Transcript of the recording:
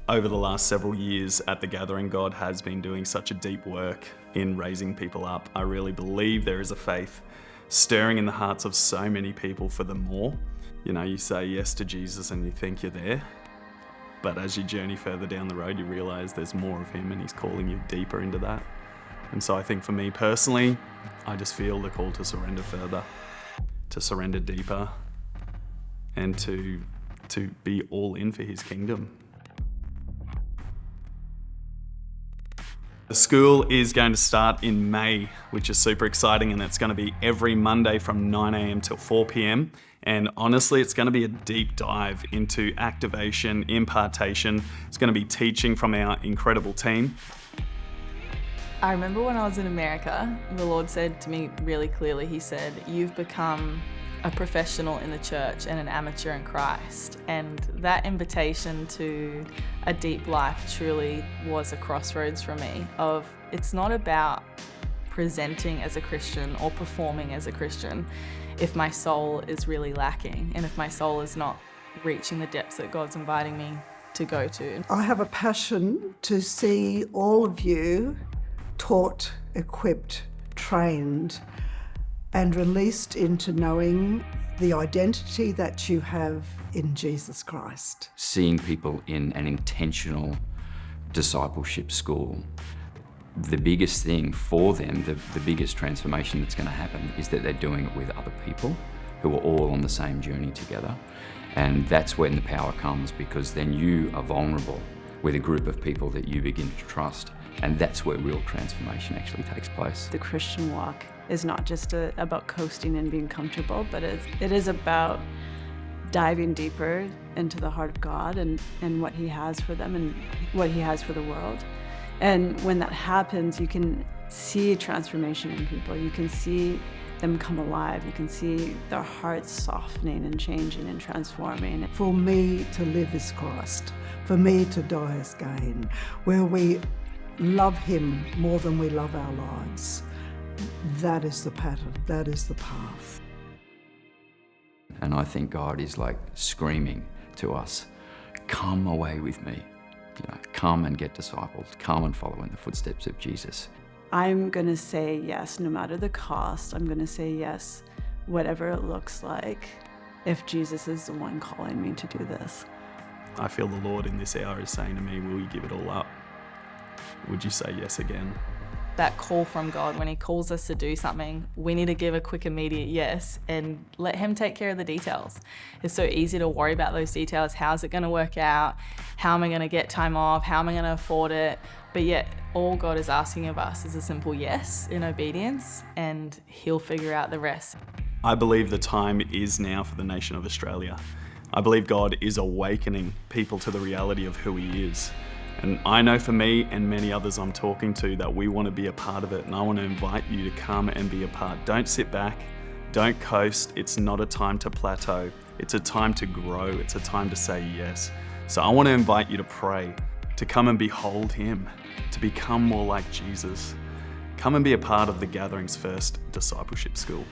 Over the last several years at the Gathering, God has been doing such a deep work in raising people up. I really believe there is a faith stirring in the hearts of so many people for the more. You know, you say yes to Jesus and you think you're there, but as you journey further down the road, you realize there's more of him and he's calling you deeper into that. And so I think for me personally, I just feel the call to surrender further, to surrender deeper, and to be all in for his kingdom. The school is going to start in May, which is super exciting, and it's going to be every Monday from 9 a.m. till 4 p.m. And honestly, it's going to be a deep dive into activation, impartation. It's going to be teaching from our incredible team. I remember when I was in America, the Lord said to me really clearly, he said, "You've become a professional in the church and an amateur in Christ." And that invitation to a deep life truly was a crossroads for me of, it's not about presenting as a Christian or performing as a Christian if my soul is really lacking and if my soul is not reaching the depths that God's inviting me to go to. I have a passion to see all of you taught, equipped, trained, and released into knowing the identity that you have in Jesus Christ. Seeing people in an intentional discipleship school, the biggest thing for them, the biggest transformation that's going to happen is that they're doing it with other people who are all on the same journey together. And that's when the power comes, because then you are vulnerable with a group of people that you begin to trust. And that's where real transformation actually takes place. The Christian walk is not just about coasting and being comfortable, but it is about diving deeper into the heart of God and what he has for them and what he has for the world. And when that happens, you can see transformation in people. You can see them come alive. You can see their hearts softening and changing and transforming. For me to live is Christ. For me to die is gain. Where we love him more than we love our lives. That is the pattern, that is the path. And I think God is like screaming to us, come away with me. Come and get discipled, come and follow in the footsteps of Jesus. I'm gonna say yes, no matter the cost. I'm gonna say yes, whatever it looks like, if Jesus is the one calling me to do this. I feel the Lord in this hour is saying to me, will you give it all up? Would you say yes again? That call from God, when he calls us to do something, we need to give a quick, immediate yes and let him take care of the details. It's so easy to worry about those details. How's it going to work out? How am I going to get time off? How am I going to afford it? But yet, all God is asking of us is a simple yes in obedience, and he'll figure out the rest. I believe the time is now for the nation of Australia. I believe God is awakening people to the reality of who he is. And I know for me and many others I'm talking to that we want to be a part of it, and I want to invite you to come and be a part. Don't sit back, don't coast. It's not a time to plateau. It's a time to grow. It's a time to say yes. So I want to invite you to pray, to come and behold him, to become more like Jesus. Come and be a part of the Gathering's first discipleship school.